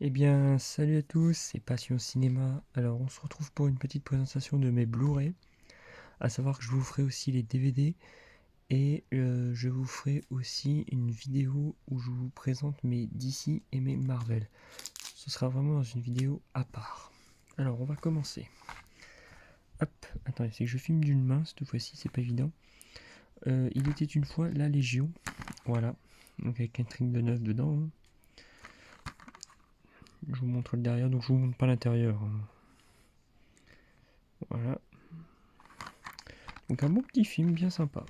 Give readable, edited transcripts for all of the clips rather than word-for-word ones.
Eh bien, salut à tous, c'est Passion Cinéma. Alors, on se retrouve pour une petite présentation de mes Blu-ray. À savoir que je vous ferai aussi les DVD et je vous ferai aussi une vidéo où je vous présente mes DC et mes Marvel. Ce sera vraiment dans une vidéo à part. Alors, on va commencer. Hop, attendez, c'est que je filme d'une main cette fois-ci, c'est pas évident. Il était une fois la Légion, voilà. Donc avec Catherine Deneuve dedans, hein. Je vous montre le derrière, donc je vous montre pas l'intérieur, hein. Voilà. Donc un bon petit film bien sympa.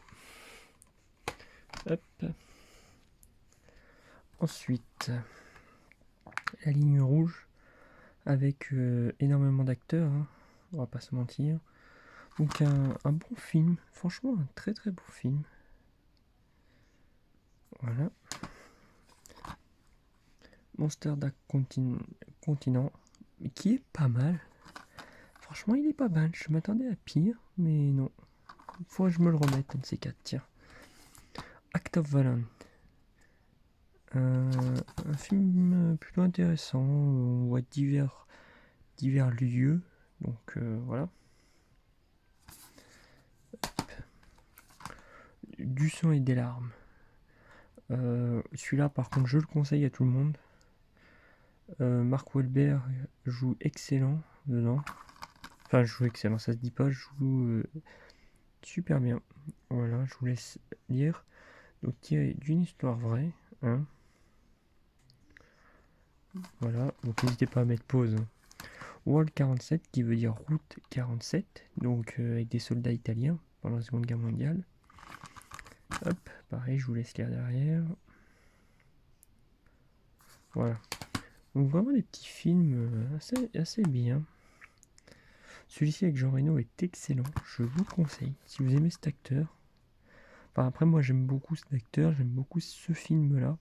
Hop. Ensuite, la ligne rouge avec énormément d'acteurs, hein, on va pas se mentir. Donc un bon film, franchement un très très beau film. Voilà. Monster Duck Continent, qui est pas mal. Franchement il est pas mal, je m'attendais à pire, mais non. Faut que je me le remette, un de ces quatre, tiens. Act of Valor. Un film plutôt intéressant, on voit divers lieux, donc voilà. Du sang et des larmes. Celui-là, par contre, je le conseille à tout le monde. Mark Wahlberg joue excellent dedans. Enfin, joue excellent, ça se dit pas, joue super bien. Voilà, je vous laisse lire. Donc, tiré d'une histoire vraie, hein. Voilà, donc n'hésitez pas à mettre pause. World 47, qui veut dire route 47, donc avec des soldats italiens pendant la Seconde Guerre mondiale. Hop, pareil, je vous laisse lire derrière. Voilà. Donc vraiment des petits films assez bien. Celui-ci avec Jean Reno est excellent, je vous le conseille. Si vous aimez cet acteur. Enfin, après moi j'aime beaucoup cet acteur, j'aime beaucoup ce film-là.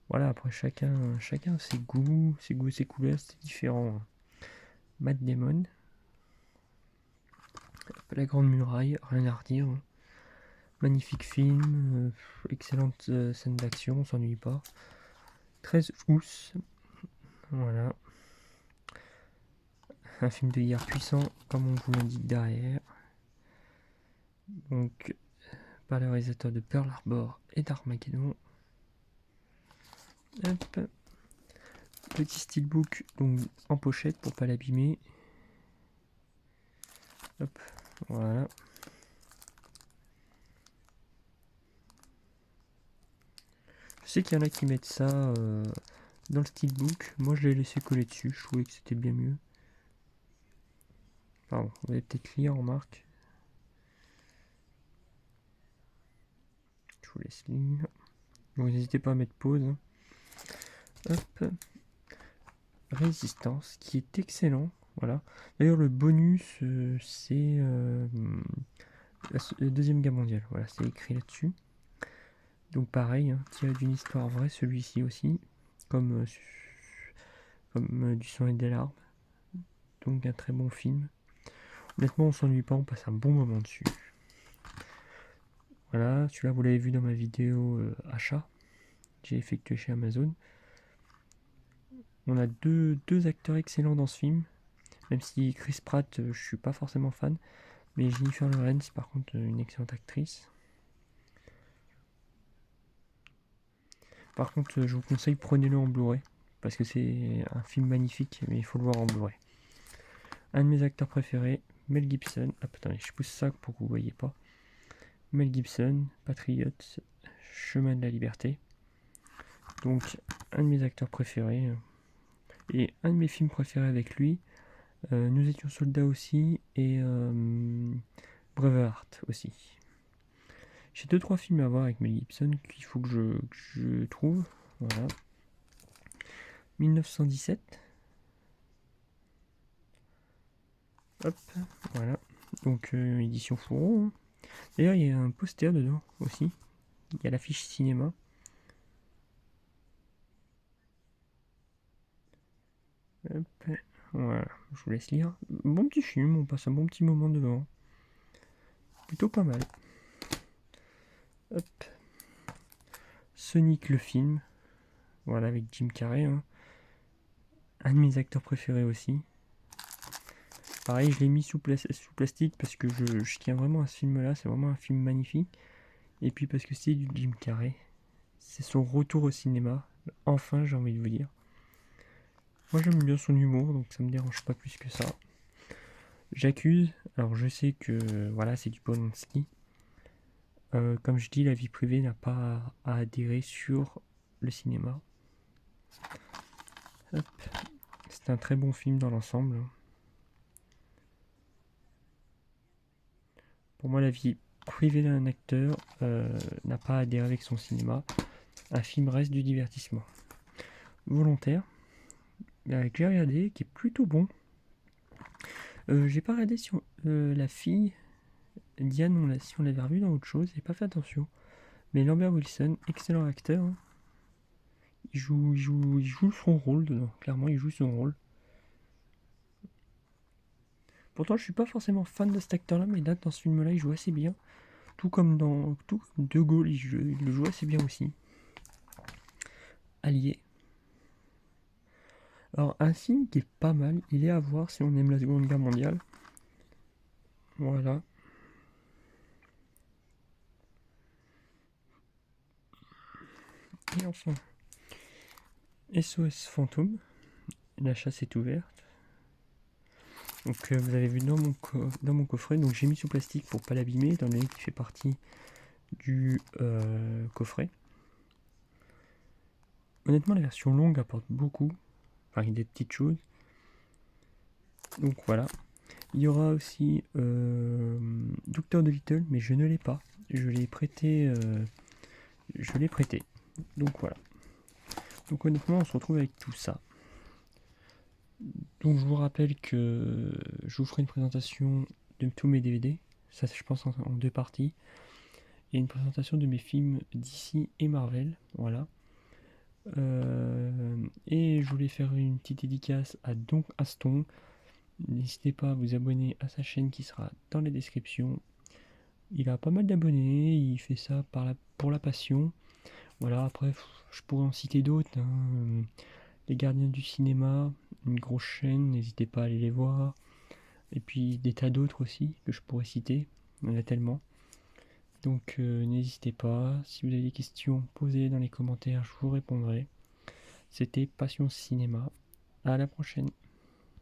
Voilà, après chacun ses goûts, ses couleurs, c'est différent, hein. Matt Damon, La Grande Muraille, rien à redire, hein. Magnifique film, excellente scène d'action, on s'ennuie pas. 13 pouces, voilà. Un film de guerre puissant, comme on vous l'indique derrière. Donc, par le réalisateur de Pearl Harbor et d'Armageddon. Hop. Petit steelbook donc en pochette pour pas l'abîmer. Hop, voilà. Je sais qu'il y en a qui mettent ça dans le steelbook. Moi je l'ai laissé coller dessus, je trouvais que c'était bien mieux. Pardon, on va peut-être lire en marque. Je vous laisse lire. Donc n'hésitez pas à mettre pause, hein. Hop. Résistance, qui est excellent. Voilà. D'ailleurs le bonus c'est la Deuxième Guerre mondiale. Voilà, c'est écrit là-dessus. Donc pareil, hein, tiré d'une histoire vraie, celui-ci aussi, comme, du sang et des larmes. Donc un très bon film. Honnêtement, on s'ennuie pas, on passe un bon moment dessus. Voilà, celui-là vous l'avez vu dans ma vidéo achat, j'ai effectué chez Amazon. On a deux acteurs excellents dans ce film, même si Chris Pratt, je suis pas forcément fan, mais Jennifer Lawrence, par contre, une excellente actrice. Par contre, je vous conseille, prenez-le en Blu-ray, parce que c'est un film magnifique, mais il faut le voir en Blu-ray. Un de mes acteurs préférés, Mel Gibson. Hop, attendez, je pousse ça pour que vous ne voyez pas. Mel Gibson, Patriote, Chemin de la liberté. Donc, un de mes acteurs préférés. Et un de mes films préférés avec lui, Nous étions soldats aussi, et Braveheart aussi. J'ai 2-3 films à voir avec Mel Gibson qu'il faut que je trouve. Voilà. 1917. Hop, voilà. Donc, édition Fourreau, hein. D'ailleurs, il y a un poster dedans aussi. Il y a l'affiche cinéma. Hop, voilà, je vous laisse lire. Bon petit film, on passe un bon petit moment devant. Plutôt pas mal. Hop. Sonic le film. Voilà, avec Jim Carrey, hein. un de mes acteurs préférés aussi. Pareil, je l'ai mis sous plastique parce que je tiens vraiment à ce film-là. C'est vraiment un film magnifique. Et puis parce que c'est du Jim Carrey. C'est son retour au cinéma. Enfin, j'ai envie de vous dire. Moi, j'aime bien son humour, donc ça me dérange pas plus que ça. J'accuse. Alors, je sais que voilà, c'est du Polanski. Comme je dis, la vie privée n'a pas à adhérer sur le cinéma. Hop. C'est un très bon film dans l'ensemble. Pour moi, la vie privée d'un acteur n'a pas à adhérer avec son cinéma. Un film reste du divertissement. Volontaire, que j'ai regardé, qui est plutôt bon. J'ai pas regardé sur la fille. Diane, si on l'avait revu dans autre chose, j'ai pas fait attention. Mais Lambert Wilson, excellent acteur. Hein. Il joue son rôle dedans. Clairement, il joue son rôle. Pourtant, je suis pas forcément fan de cet acteur-là, mais là, dans ce film-là, il joue assez bien. Tout comme De Gaulle, il le joue assez bien aussi. Allié. Alors, un film qui est pas mal, il est à voir si on aime la Seconde Guerre mondiale. Voilà. Et enfin, SOS Fantôme. La chasse est ouverte. Donc vous avez vu dans mon coffret, donc j'ai mis sous plastique pour pas l'abîmer, étant donné qu'il fait partie du coffret. Honnêtement, la version longue apporte beaucoup, enfin il y a des petites choses. Donc voilà. Il y aura aussi Docteur Dolittle, mais je ne l'ai pas. Je l'ai prêté. Donc voilà. Donc honnêtement, on se retrouve avec tout ça. Donc je vous rappelle que je vous ferai une présentation de tous mes DVD. Ça, je pense en 2 parties. Et une présentation de mes films DC et Marvel. Voilà. Et je voulais faire une petite dédicace à Don Aston. N'hésitez pas à vous abonner à sa chaîne qui sera dans la description. Il a pas mal d'abonnés, il fait ça pour la passion. Voilà, après, je pourrais en citer d'autres. Hein. Les Gardiens du Cinéma, une grosse chaîne, n'hésitez pas à aller les voir. Et puis des tas d'autres aussi que je pourrais citer, il y en a tellement. Donc n'hésitez pas, si vous avez des questions, posez-les dans les commentaires, je vous répondrai. C'était Passion Cinéma, à la prochaine.